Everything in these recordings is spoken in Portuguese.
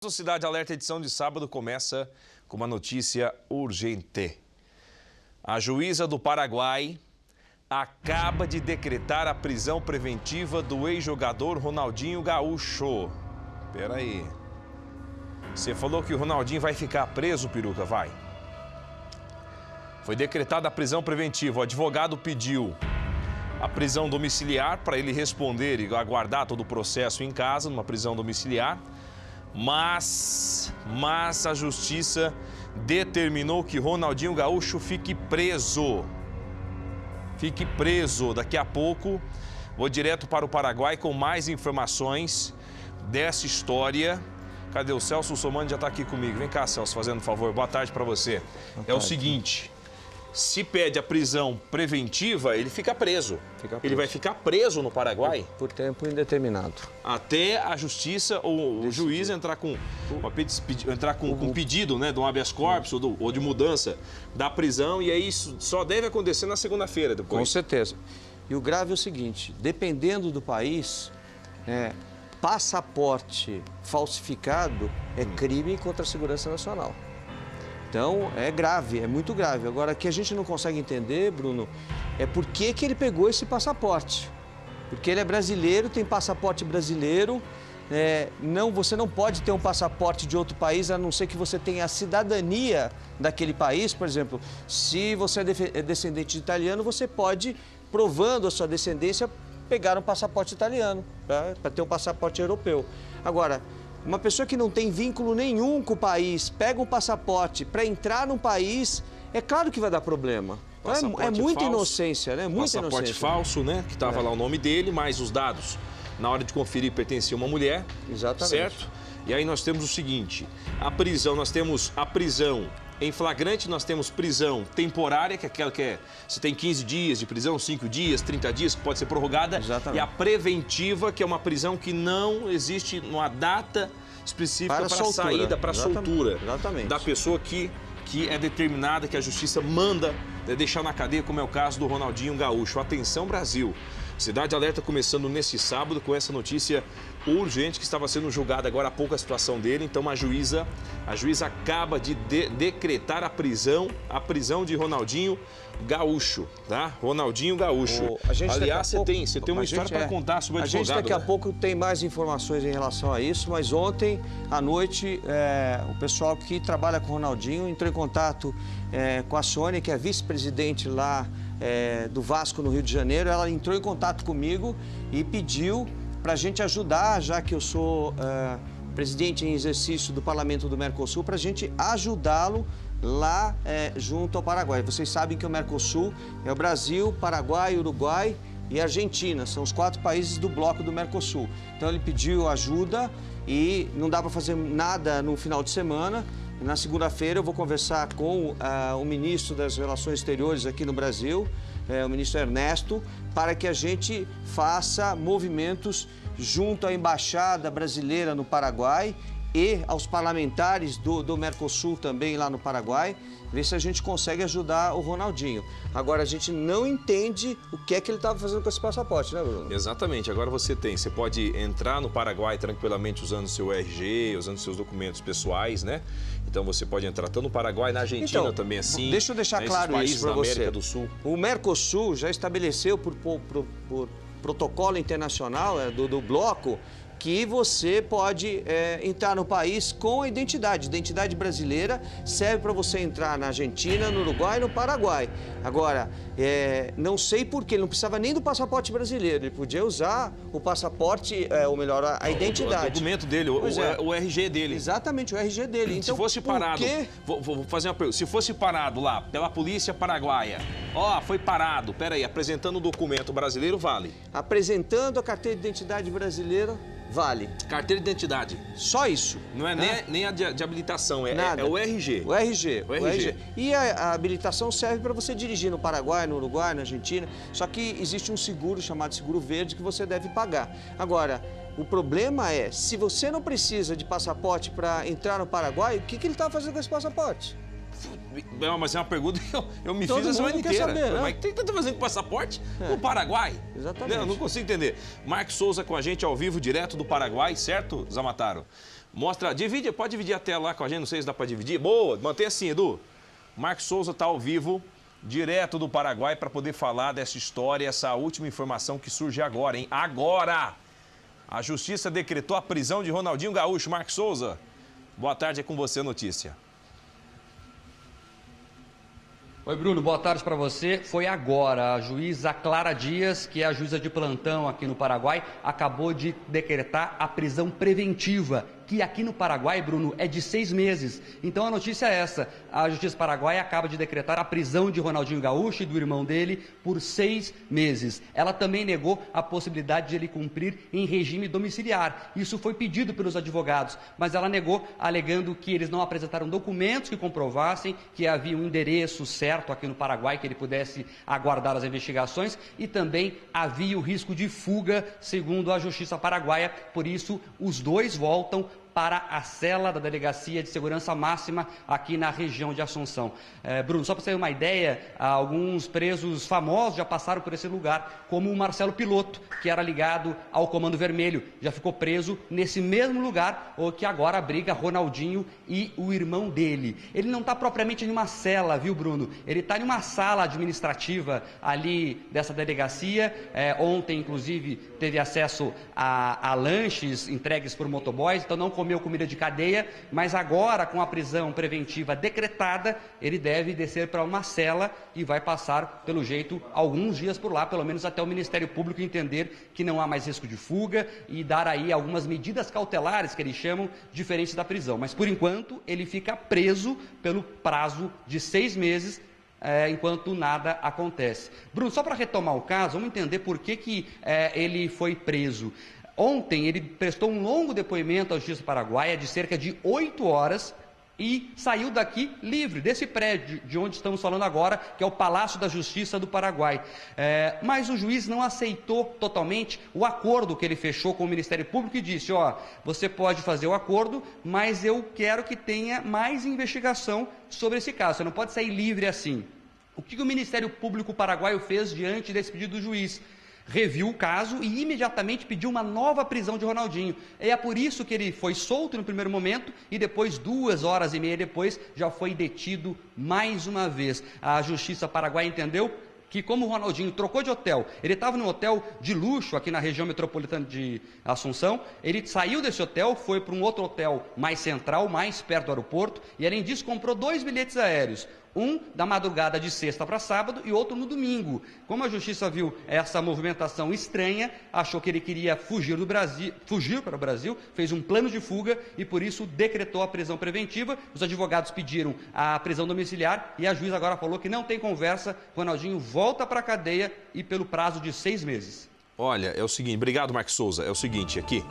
O Cidade Alerta edição de sábado começa com uma notícia urgente. A juíza do Paraguai acaba de decretar a prisão preventiva do ex-jogador Ronaldinho Gaúcho. Pera aí. Você falou que o Ronaldinho vai ficar preso, Peruca? Vai. Foi decretada a prisão preventiva. O advogado pediu a prisão domiciliar para ele responder e aguardar todo o processo em casa, numa prisão domiciliar. Mas a justiça determinou que Ronaldinho Gaúcho fique preso. Fique preso. Daqui a pouco vou direto para o Paraguai com mais informações dessa história. Cadê o Celso? O Somani já está aqui comigo. Vem cá, Celso, fazendo um favor. Boa tarde para você. É o seguinte, se pede a prisão preventiva, ele fica preso. Ele vai ficar preso no Paraguai? Por tempo indeterminado. Até a justiça ou o juiz entrar com um pedido, né, de um habeas corpus ou de mudança da prisão, e aí isso só deve acontecer na segunda-feira depois. Com certeza. E o grave é o seguinte, dependendo do país, passaporte falsificado é crime contra a segurança nacional. Então, é grave, é muito grave. Agora, o que a gente não consegue entender, Bruno, é por que ele pegou esse passaporte. Porque ele é brasileiro, tem passaporte brasileiro. Você não pode ter um passaporte de outro país, a não ser que você tenha a cidadania daquele país. Por exemplo, se você é descendente de italiano, você pode, provando a sua descendência, pegar um passaporte italiano, para ter um passaporte europeu. Agora, uma pessoa que não tem vínculo nenhum com o país, pega um passaporte para entrar num país, é claro que vai dar problema. É muita inocência, né? Muita passaporte falso, né? Que estava lá o nome dele, mais os dados. Na hora de conferir, pertencia a uma mulher. Exatamente. Certo? E aí nós temos o seguinte, nós temos a prisão em flagrante, nós temos prisão temporária, que é aquela que você tem 15 dias de prisão, 5 dias, 30 dias, que pode ser prorrogada. Exatamente. E a preventiva, que é uma prisão que não existe uma data específica para saída, para soltura. Exatamente. Da pessoa que é determinada, que a justiça manda deixar na cadeia, como é o caso do Ronaldinho Gaúcho. Atenção, Brasil! Cidade Alerta começando nesse sábado com essa notícia urgente que estava sendo julgada agora há pouco a situação dele. Então a juíza acaba de decretar a prisão de Ronaldinho Gaúcho, tá? Ronaldinho Gaúcho. Aliás, você tem uma história para contar sobre o advogado. A gente daqui a pouco tem mais informações em relação a isso, mas ontem à noite o pessoal que trabalha com o Ronaldinho entrou em contato com a Sônia, que é vice-presidente lá do Vasco no Rio de Janeiro. Ela entrou em contato comigo e pediu para a gente ajudar, já que eu sou presidente em exercício do Parlamento do Mercosul, para a gente ajudá-lo lá junto ao Paraguai. Vocês sabem que o Mercosul é o Brasil, Paraguai, Uruguai e Argentina. São os 4 países do bloco do Mercosul. Então ele pediu ajuda e não dá para fazer nada no final de semana. Na segunda-feira eu vou conversar com o ministro das Relações Exteriores aqui no Brasil, o ministro Ernesto, para que a gente faça movimentos junto à Embaixada Brasileira no Paraguai e aos parlamentares do Mercosul também lá no Paraguai, ver se a gente consegue ajudar o Ronaldinho. Agora, a gente não entende o que é que ele estava fazendo com esse passaporte, né, Bruno? Exatamente. Agora você pode entrar no Paraguai tranquilamente usando seu RG, usando seus documentos pessoais, né? Então você pode entrar tanto no Paraguai, na Argentina também assim. Deixa eu deixar claro isso para você. América do Sul. O Mercosul já estabeleceu por protocolo internacional do bloco que você pode entrar no país com a identidade. Identidade brasileira serve para você entrar na Argentina, no Uruguai e no Paraguai. Agora, não sei por que ele não precisava nem do passaporte brasileiro. Ele podia usar o passaporte, ou melhor, a identidade. O documento dele, o RG dele. Exatamente, o RG dele. Então, se fosse parado, vou fazer uma pergunta. Se fosse parado lá pela polícia paraguaia, foi parado, peraí, apresentando o documento brasileiro, vale? Apresentando a carteira de identidade brasileira, vale. Carteira de identidade. Só isso. Não é nem a de habilitação, é o RG. O RG. E a habilitação serve para você dirigir no Paraguai, no Uruguai, na Argentina. Só que existe um seguro chamado seguro verde que você deve pagar. Agora, o problema é, se você não precisa de passaporte para entrar no Paraguai, o que ele estava fazendo com esse passaporte? Não, mas é uma pergunta que eu me Todo fiz a semana mundo quer inteira. saber, né? Mas o que você está fazendo com passaporte no Paraguai? Exatamente. Eu não consigo entender. Marcos Souza com a gente ao vivo, direto do Paraguai, certo, Zamataro? Mostra, pode dividir a tela lá com a gente, não sei se dá para dividir. Boa, mantém assim, Edu. Marcos Souza está ao vivo, direto do Paraguai, para poder falar dessa história, essa última informação que surge agora, hein? Agora! A Justiça decretou a prisão de Ronaldinho Gaúcho. Marcos Souza, boa tarde, é com você a notícia. Oi, Bruno, boa tarde para você. Foi agora, a juíza Clara Dias, que é a juíza de plantão aqui no Paraguai, acabou de decretar a prisão preventiva, que aqui no Paraguai, Bruno, é de 6 meses. Então a notícia é essa: a Justiça Paraguaia acaba de decretar a prisão de Ronaldinho Gaúcho e do irmão dele por 6 meses. Ela também negou a possibilidade de ele cumprir em regime domiciliar. Isso foi pedido pelos advogados, mas ela negou, alegando que eles não apresentaram documentos que comprovassem que havia um endereço certo aqui no Paraguai que ele pudesse aguardar as investigações, e também havia o risco de fuga, segundo a Justiça Paraguaia. Por isso, os dois voltam para a cela da Delegacia de Segurança Máxima aqui na região de Assunção. Bruno, só para você ter uma ideia, alguns presos famosos já passaram por esse lugar, como o Marcelo Piloto, que era ligado ao Comando Vermelho, já ficou preso nesse mesmo lugar, o que agora abriga Ronaldinho e o irmão dele. Ele não está propriamente em uma cela, viu, Bruno? Ele está em uma sala administrativa ali dessa delegacia. Ontem, inclusive, teve acesso a lanches entregues por motoboys, então não comeu comida de cadeia, mas agora, com a prisão preventiva decretada, ele deve descer para uma cela e vai passar, pelo jeito, alguns dias por lá, pelo menos até o Ministério Público entender que não há mais risco de fuga e dar aí algumas medidas cautelares, que eles chamam, diferentes da prisão. Mas, por enquanto, ele fica preso pelo prazo de 6 meses, enquanto nada acontece. Bruno, só para retomar o caso, vamos entender por que ele foi preso. Ontem ele prestou um longo depoimento à Justiça Paraguaia de cerca de 8 horas e saiu daqui livre, desse prédio de onde estamos falando agora, que é o Palácio da Justiça do Paraguai. Mas o juiz não aceitou totalmente o acordo que ele fechou com o Ministério Público e disse: você pode fazer o acordo, mas eu quero que tenha mais investigação sobre esse caso, você não pode sair livre assim. O que o Ministério Público paraguaio fez diante desse pedido do juiz? Reviu o caso e imediatamente pediu uma nova prisão de Ronaldinho. É por isso que ele foi solto no primeiro momento e depois, 2 horas e meia depois, já foi detido mais uma vez. A Justiça Paraguaia entendeu que, como o Ronaldinho trocou de hotel, ele estava num hotel de luxo aqui na região metropolitana de Assunção, ele saiu desse hotel, foi para um outro hotel mais central, mais perto do aeroporto, e além disso comprou 2 bilhetes aéreos. Um da madrugada de sexta para sábado e outro no domingo. Como a Justiça viu essa movimentação estranha, achou que ele queria fugir para o Brasil, fez um plano de fuga e por isso decretou a prisão preventiva. Os advogados pediram a prisão domiciliar e a juíza agora falou que não tem conversa, Ronaldinho volta para a cadeia e pelo prazo de 6 meses. Olha, é o seguinte, obrigado, Marcos Souza, é o seguinte, aqui,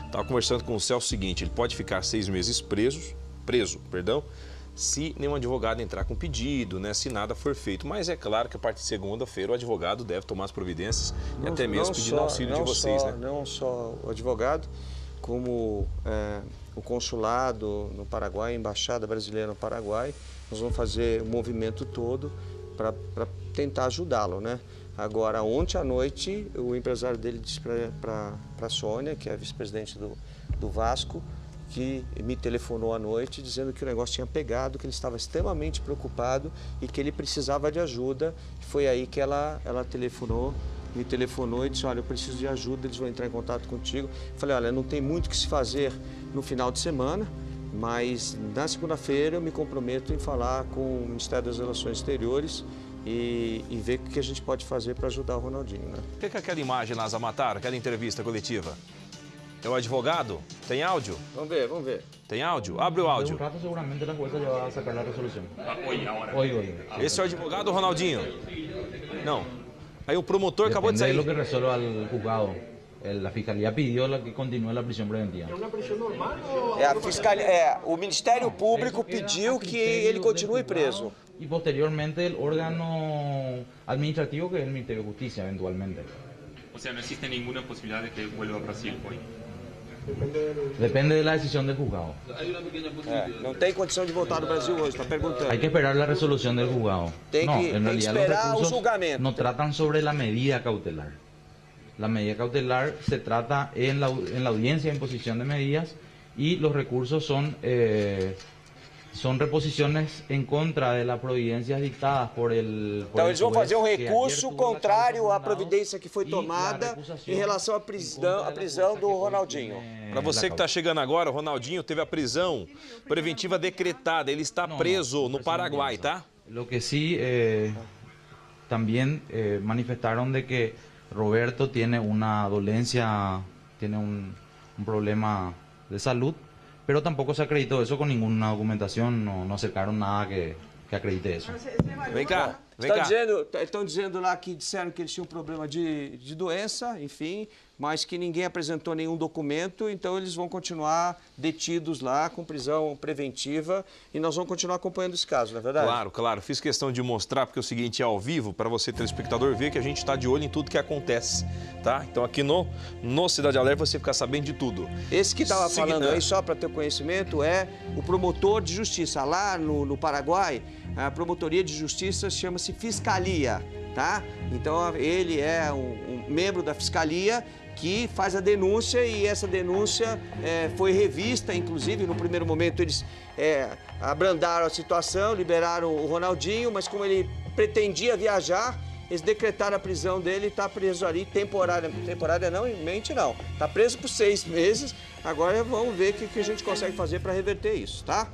estava conversando com o Celso, o seguinte, ele pode ficar 6 meses preso, se nenhum advogado entrar com pedido, né, se nada for feito. Mas é claro que a partir de segunda-feira o advogado deve tomar as providências e até mesmo pedir auxílio de vocês, né? Não só o advogado, como o consulado no Paraguai, a Embaixada Brasileira no Paraguai. Nós vamos fazer o movimento todo para tentar ajudá-lo, né? Agora, ontem à noite, o empresário dele disse para a Sônia, que é a vice-presidente do Vasco, que me telefonou à noite dizendo que o negócio tinha pegado, que ele estava extremamente preocupado e que ele precisava de ajuda. Foi aí que ela me telefonou e disse: olha, eu preciso de ajuda, eles vão entrar em contato contigo. Falei: olha, não tem muito o que se fazer no final de semana, mas na segunda-feira eu me comprometo em falar com o Ministério das Relações Exteriores e ver o que a gente pode fazer para ajudar o Ronaldinho, né? O que é aquela imagem lá, Zamatar, aquela entrevista coletiva? É o advogado? Tem áudio? Vamos ver. Tem áudio? Abre o áudio. Seguramente la jueza ya va a sacar la resolución. Hoy. Esse é o advogado, Ronaldinho? Não. Aí o promotor acabou de sair. Depende de lo que resuelva al juzgado. La fiscalía pidió que continúe la prisión preventiva. O Ministério Público pediu que ele continue preso. Y posteriormente el órgano administrativo, que es el Ministerio de Justicia, eventualmente. O sea, no existe ninguna posibilidad de que vuelva a Brasil hoy. Depende de la decisión del juzgado. Não tem condição de voltar ao Brasil hoje, está perguntando. Hay que esperar la resolución del juzgado. Tem que esperar o julgamento. No tratan sobre la medida cautelar. La medida cautelar se trata en la audiencia de imposición de medidas y los recursos son reposiciones en contra de las providencias dictadas por el Então eles vão juez fazer um que ayer recurso tuvo la contrário causa à providência que foi fundada y la tomada recusación em relação à en contra de la prisão jueza do que hoy Ronaldinho. tiene Para você la que está causa. chegando agora, o Ronaldinho teve a prisão preventiva decretada. Ele está preso no Paraguai, tá? Lo que sí, también manifestaron de que Roberto tiene una dolencia, tiene un problema de salud, pero tampoco se acreditó eso con ninguna documentación, no acercaron nada que acredite eso. Vem cá, vem cá. Estão dizendo lá que disseram que eles tinham um problema de doença, enfim, mas que ninguém apresentou nenhum documento, então eles vão continuar detidos lá com prisão preventiva e nós vamos continuar acompanhando esse caso, não é verdade? Claro, claro. Fiz questão de mostrar, porque é o seguinte, é ao vivo, para você, telespectador, ver que a gente está de olho em tudo que acontece, tá? Então aqui no Cidade Alerta você fica sabendo de tudo. Esse que estava Seguinte, falando aí, só para ter conhecimento, é o promotor de justiça. Lá no Paraguai, a promotoria de justiça chama-se Fiscalia, tá? Então ele é um membro da Fiscalia que faz a denúncia e essa denúncia foi revista, inclusive no primeiro momento eles abrandaram a situação, liberaram o Ronaldinho, mas como ele pretendia viajar, eles decretaram a prisão dele e está preso ali temporariamente não, está preso por 6 meses, agora vamos ver o que a gente consegue fazer para reverter isso, tá?